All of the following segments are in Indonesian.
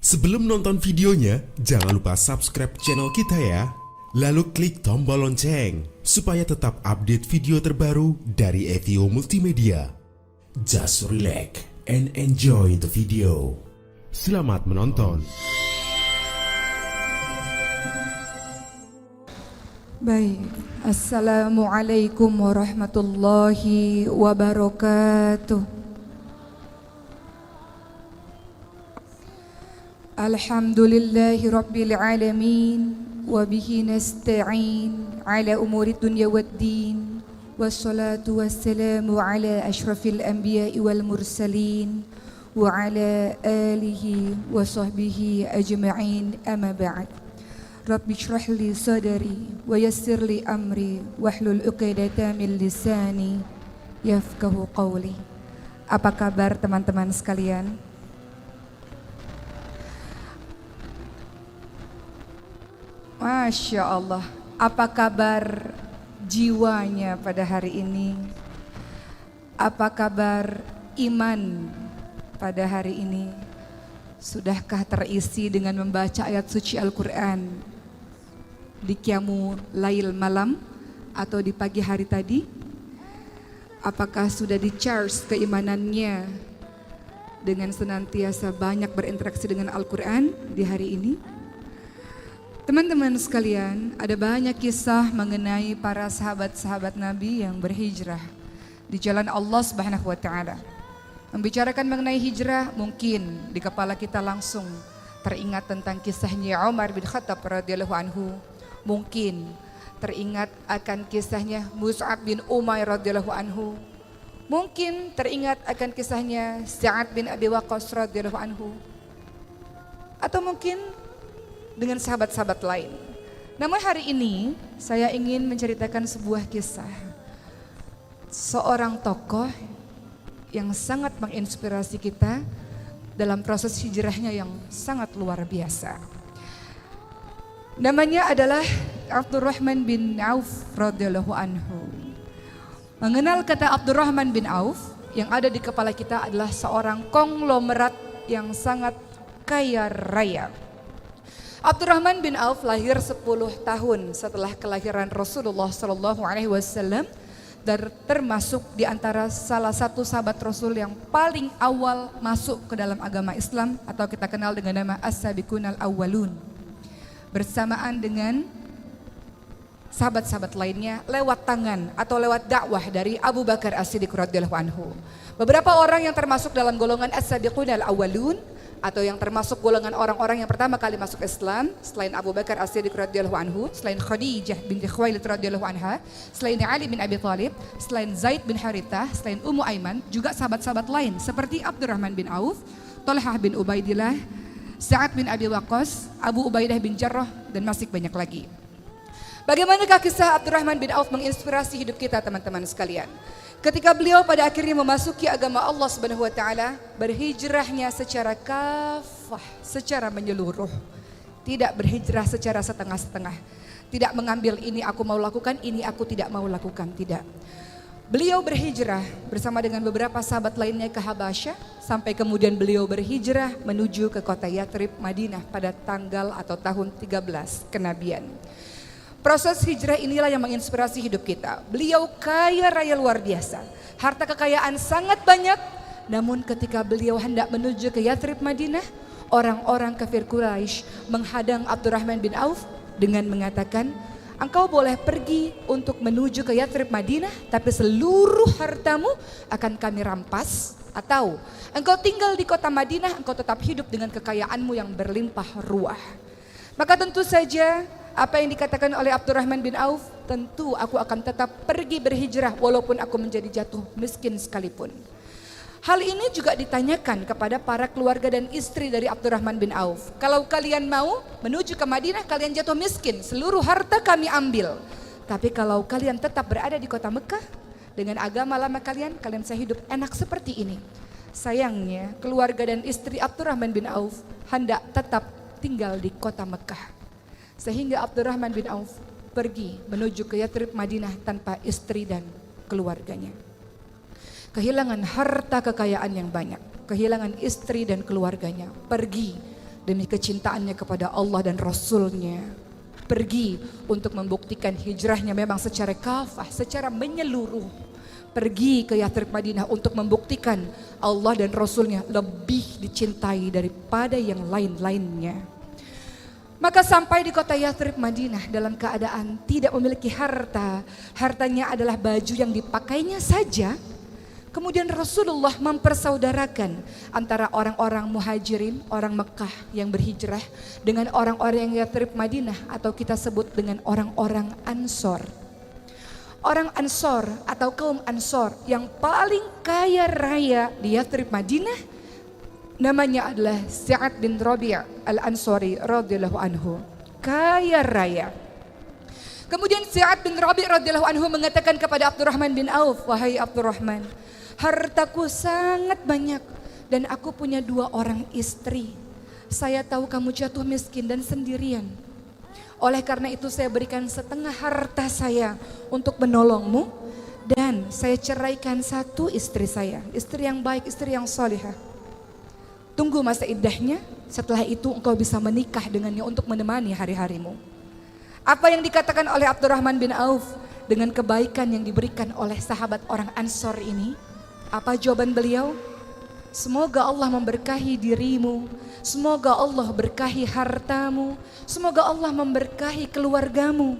Sebelum nonton videonya, jangan lupa subscribe channel kita ya. Lalu klik tombol lonceng supaya tetap update video terbaru dari Evio Multimedia. Just relax and enjoy the video. Selamat menonton. Baik, Assalamualaikum warahmatullahi wabarakatuh. Alhamdulillahi rabbil alamin, wabihi nasta'in ala umuri dunya waddin, wassalatu wassalamu ala ashrafil anbiya'i wal mursalin, wa ala alihi wa sahbihi ajma'in, amma ba'd. Rabbi shrah li sadri wa yassir li amri wahlul 'uqdatam min lisani yafqahu qawli. Apa kabar teman-teman sekalian? Masya Allah, apa kabar jiwanya pada hari ini? Apa kabar iman pada hari ini? Sudahkah terisi dengan membaca ayat suci Al-Quran di qiyamu lail malam atau di pagi hari tadi? Apakah sudah di-charge keimanannya dengan senantiasa banyak berinteraksi dengan Al-Quran di hari ini? Teman-teman sekalian, ada banyak kisah mengenai para sahabat-sahabat Nabi yang berhijrah di jalan Allah Subhanahu wa taala. Membicarakan mengenai hijrah, mungkin di kepala kita langsung teringat tentang kisahnya Umar bin Khattab radhiyallahu anhu. Mungkin teringat akan kisahnya Mus'ab bin Umair radhiyallahu anhu. Mungkin teringat akan kisahnya Sa'ad bin Abi Waqqas radhiyallahu anhu. Atau mungkin dengan sahabat-sahabat lain. Namun hari ini saya ingin menceritakan sebuah kisah seorang tokoh yang sangat menginspirasi kita dalam proses hijrahnya yang sangat luar biasa. Namanya adalah Abdurrahman bin Auf radhiyallahu anhu. Mengenal kata Abdurrahman bin Auf, yang ada di kepala kita adalah seorang konglomerat yang sangat kaya raya. Abdurrahman bin Auf lahir 10 tahun setelah kelahiran Rasulullah SAW dan termasuk di antara salah satu sahabat Rasul yang paling awal masuk ke dalam agama Islam atau kita kenal dengan nama As-Sabiqunal Awwalun. Bersamaan dengan sahabat-sahabat lainnya lewat tangan atau lewat dakwah dari Abu Bakar As-Siddiq radhiyallahu anhu. Beberapa orang yang termasuk dalam golongan As-Sabiqunal Awwalun atau yang termasuk golongan orang-orang yang pertama kali masuk Islam selain Abu Bakar As-Siddiq radhiyallahu anhu, selain Khadijah binti Khuwailid radhiyallahu anha, selain Ali bin Abi Thalib, selain Zaid bin Harithah, selain Ummu Aiman, juga sahabat-sahabat lain seperti Abdurrahman bin Auf, Talhah bin Ubaidillah, Sa'ad bin Abi Waqqas, Abu Ubaidah bin Jarrah, dan masih banyak lagi. Bagaimanakah kisah Abdurrahman bin Auf menginspirasi hidup kita teman-teman sekalian? Ketika beliau pada akhirnya memasuki agama Allah Subhanahu wa taala, berhijrahnya secara kafah, secara menyeluruh. Tidak berhijrah secara setengah-setengah. Tidak mengambil ini aku mau lakukan, ini aku tidak mau lakukan, tidak. Beliau berhijrah bersama dengan beberapa sahabat lainnya ke Habasyah, sampai kemudian beliau berhijrah menuju ke kota Yathrib, Madinah pada tanggal atau tahun 13 kenabian. Proses hijrah inilah yang menginspirasi hidup kita. Beliau kaya raya luar biasa. Harta kekayaan sangat banyak. Namun ketika beliau hendak menuju ke Yathrib Madinah, orang-orang kafir Quraisy menghadang Abdurrahman bin Auf dengan mengatakan, engkau boleh pergi untuk menuju ke Yathrib Madinah, tapi seluruh hartamu akan kami rampas. Atau engkau tinggal di kota Madinah, engkau tetap hidup dengan kekayaanmu yang berlimpah ruah. Maka tentu saja apa yang dikatakan oleh Abdurrahman bin Auf, tentu aku akan tetap pergi berhijrah walaupun aku menjadi jatuh miskin sekalipun. Hal ini juga ditanyakan kepada para keluarga dan istri dari Abdurrahman bin Auf. Kalau kalian mau menuju ke Madinah, kalian jatuh miskin, seluruh harta kami ambil. Tapi kalau kalian tetap berada di kota Mekah dengan agama lama kalian, kalian bisa hidup enak seperti ini. Sayangnya keluarga dan istri Abdurrahman bin Auf hendak tetap tinggal di kota Mekah. Sehingga Abdurrahman bin Auf pergi menuju ke Yathrib Madinah tanpa istri dan keluarganya. Kehilangan harta kekayaan yang banyak, kehilangan istri dan keluarganya, pergi demi kecintaannya kepada Allah dan Rasulnya, pergi untuk membuktikan hijrahnya memang secara kafah, secara menyeluruh. Pergi ke Yathrib Madinah untuk membuktikan Allah dan Rasulnya lebih dicintai daripada yang lain-lainnya. Maka sampai di kota Yathrib Madinah dalam keadaan tidak memiliki harta. Hartanya adalah baju yang dipakainya saja. Kemudian Rasulullah mempersaudarakan antara orang-orang muhajirin, orang Mekah yang berhijrah, dengan orang-orang yang Yathrib Madinah atau kita sebut dengan orang-orang Ansor. Orang Ansor atau kaum Ansor yang paling kaya raya di Yathrib Madinah namanya adalah Sa'ad bin Rabi' al-Ansari radhiyallahu anhu. Kaya raya. Kemudian Sa'ad bin Rabi' radhiyallahu anhu mengatakan kepada Abdurrahman bin Auf, "Wahai Abdurrahman, hartaku sangat banyak dan aku punya 2 orang istri. Saya tahu kamu jatuh miskin dan sendirian. Oleh karena itu saya berikan setengah harta saya untuk menolongmu dan saya ceraikan 1 istri saya, istri yang baik, istri yang salihah. Tunggu masa iddahnya, setelah itu engkau bisa menikah dengannya untuk menemani hari-harimu." Apa yang dikatakan oleh Abdurrahman bin Auf dengan kebaikan yang diberikan oleh sahabat orang Ansor ini? Apa jawaban beliau? Semoga Allah memberkahi dirimu, semoga Allah berkahi hartamu, semoga Allah memberkahi keluargamu.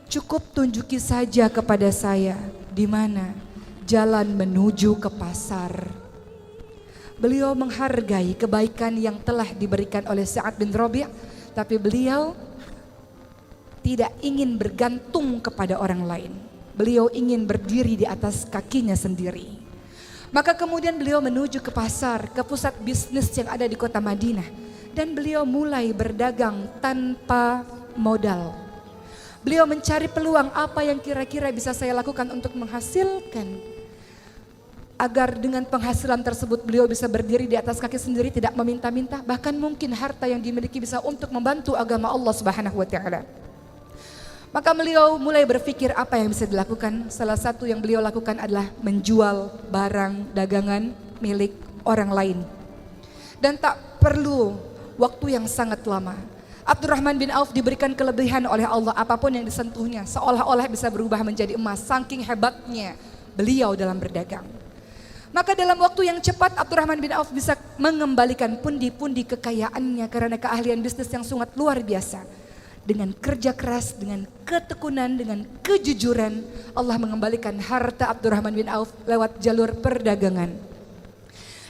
Cukup tunjuki saja kepada saya di mana jalan menuju ke pasar. Beliau menghargai kebaikan yang telah diberikan oleh Sa'ad bin Rabi', tapi beliau tidak ingin bergantung kepada orang lain. Beliau ingin berdiri di atas kakinya sendiri. Maka kemudian beliau menuju ke pasar, ke pusat bisnis yang ada di kota Madinah. Dan beliau mulai berdagang tanpa modal. Beliau mencari peluang apa yang kira-kira bisa saya lakukan untuk menghasilkan, agar dengan penghasilan tersebut beliau bisa berdiri di atas kaki sendiri, tidak meminta-minta, bahkan mungkin harta yang dimiliki bisa untuk membantu agama Allah Subhanahu wa taala. Maka beliau mulai berpikir apa yang bisa dilakukan. Salah satu yang beliau lakukan adalah menjual barang dagangan milik orang lain. Dan tak perlu waktu yang sangat lama, Abdurrahman bin Auf diberikan kelebihan oleh Allah, apapun yang disentuhnya seolah-olah bisa berubah menjadi emas, saking hebatnya beliau dalam berdagang. Maka dalam waktu yang cepat Abdurrahman bin Auf bisa mengembalikan pundi-pundi kekayaannya karena keahlian bisnis yang sangat luar biasa. Dengan kerja keras, dengan ketekunan, dengan kejujuran, Allah mengembalikan harta Abdurrahman bin Auf lewat jalur perdagangan.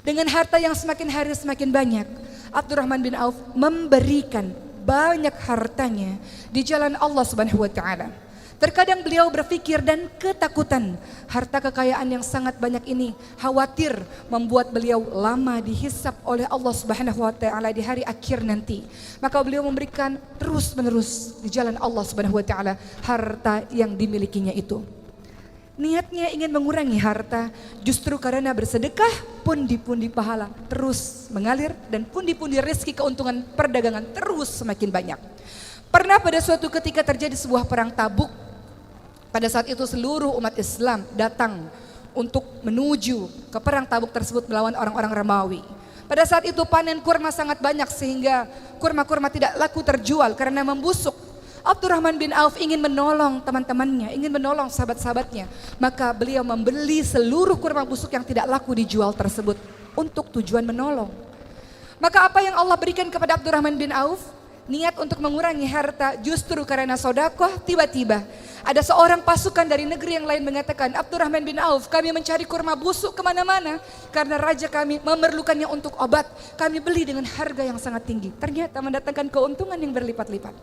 Dengan harta yang semakin hari semakin banyak, Abdurrahman bin Auf memberikan banyak hartanya di jalan Allah Subhanahu wa taala. Terkadang beliau berpikir dan ketakutan, harta kekayaan yang sangat banyak ini khawatir membuat beliau lama dihisap oleh Allah Subhanahu wa taala di hari akhir nanti. Maka beliau memberikan terus-menerus di jalan Allah Subhanahu wa taala harta yang dimilikinya itu. Niatnya ingin mengurangi harta, justru karena bersedekah pundi-pundi pahala terus mengalir dan pundi-pundi rezeki keuntungan perdagangan terus semakin banyak. Pernah pada suatu ketika terjadi sebuah perang Tabuk. Pada saat itu seluruh umat Islam datang untuk menuju ke perang Tabuk tersebut melawan orang-orang Romawi. Pada saat itu panen kurma sangat banyak sehingga kurma-kurma tidak laku terjual karena membusuk. Abdurrahman bin Auf ingin menolong teman-temannya, ingin menolong sahabat-sahabatnya. Maka beliau membeli seluruh kurma busuk yang tidak laku dijual tersebut untuk tujuan menolong. Maka apa yang Allah berikan kepada Abdurrahman bin Auf? Niat untuk mengurangi harta justru karena sodakoh. Tiba-tiba ada seorang pasukan dari negeri yang lain mengatakan, Abdurrahman bin Auf, kami mencari kurma busuk kemana-mana karena raja kami memerlukannya untuk obat. Kami beli dengan harga yang sangat tinggi. Ternyata mendatangkan keuntungan yang berlipat-lipat.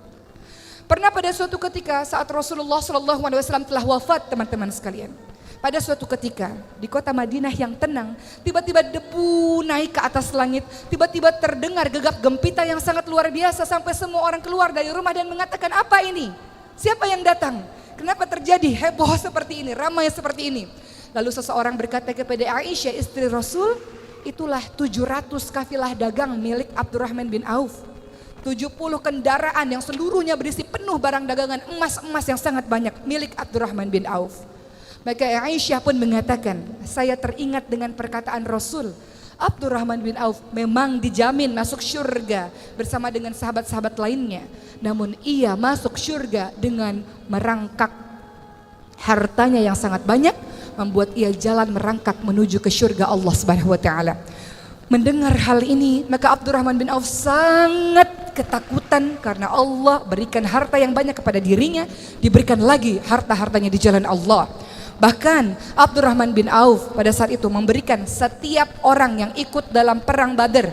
Pernah pada suatu ketika saat Rasulullah SAW telah wafat, teman-teman sekalian. Pada suatu ketika di kota Madinah yang tenang, tiba-tiba debu naik ke atas langit, tiba-tiba terdengar gegap gempita yang sangat luar biasa sampai semua orang keluar dari rumah dan mengatakan, apa ini? Siapa yang datang? Kenapa terjadi heboh seperti ini, ramai seperti ini? Lalu seseorang berkata kepada Aisyah istri Rasul, itulah 700 kafilah dagang milik Abdurrahman bin Auf. 70 kendaraan yang seluruhnya berisi penuh barang dagangan emas-emas yang sangat banyak milik Abdurrahman bin Auf. Maka Aisyah pun mengatakan, saya teringat dengan perkataan Rasul, Abdurrahman bin Auf memang dijamin masuk syurga bersama dengan sahabat-sahabat lainnya. Namun ia masuk syurga dengan merangkak hartanya yang sangat banyak, membuat ia jalan merangkak menuju ke syurga Allah Subhanahu wa taala. Mendengar hal ini, maka Abdurrahman bin Auf sangat ketakutan karena Allah berikan harta yang banyak kepada dirinya, diberikan lagi harta-hartanya di jalan Allah. Bahkan Abdurrahman bin Auf pada saat itu memberikan setiap orang yang ikut dalam perang Badar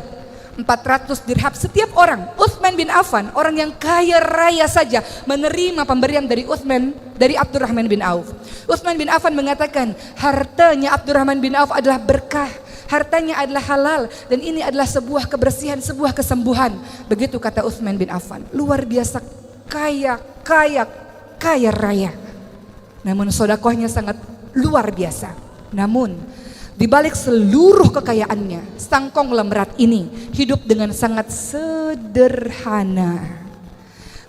400 dirham setiap orang. Utsman bin Affan, orang yang kaya raya saja, menerima pemberian dari Abdurrahman bin Auf. Utsman bin Affan mengatakan, hartanya Abdurrahman bin Auf adalah berkah, hartanya adalah halal, dan ini adalah sebuah kebersihan, sebuah kesembuhan. Begitu kata Utsman bin Affan. Luar biasa kaya raya. Namun sodakohnya sangat luar biasa. Namun di balik seluruh kekayaannya, sang konglomerat ini hidup dengan sangat sederhana.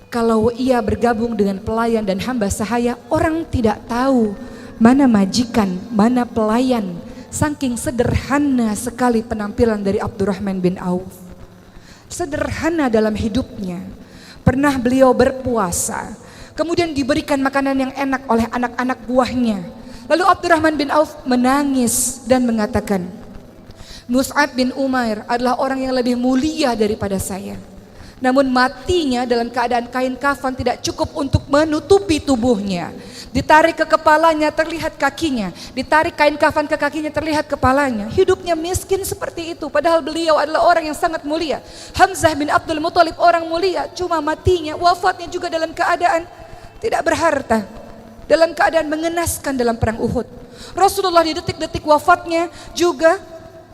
Kalau ia bergabung dengan pelayan dan hamba sahaya, orang tidak tahu mana majikan, mana pelayan. Saking sederhana sekali penampilan dari Abdurrahman bin Auf. Sederhana dalam hidupnya. Pernah beliau berpuasa, kemudian diberikan makanan yang enak oleh anak-anak buahnya. Lalu Abdurrahman bin Auf menangis dan mengatakan, Mus'ab bin Umair adalah orang yang lebih mulia daripada saya. Namun matinya dalam keadaan kain kafan tidak cukup untuk menutupi tubuhnya. Ditarik ke kepalanya terlihat kakinya, ditarik kain kafan ke kakinya terlihat kepalanya. Hidupnya miskin seperti itu, padahal beliau adalah orang yang sangat mulia. Hamzah bin Abdul Muthalib orang mulia, cuma matinya, wafatnya juga dalam keadaan tidak berharta, dalam keadaan mengenaskan dalam perang Uhud. Rasulullah di detik-detik wafatnya juga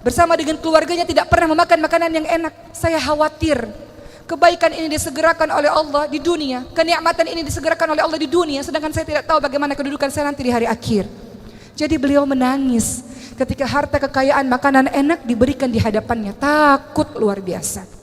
bersama dengan keluarganya tidak pernah memakan makanan yang enak. Saya khawatir kebaikan ini disegerakan oleh Allah di dunia, kenikmatan ini disegerakan oleh Allah di dunia, sedangkan saya tidak tahu bagaimana kedudukan saya nanti di hari akhir. Jadi beliau menangis ketika harta kekayaan makanan enak diberikan di hadapannya, takut luar biasa.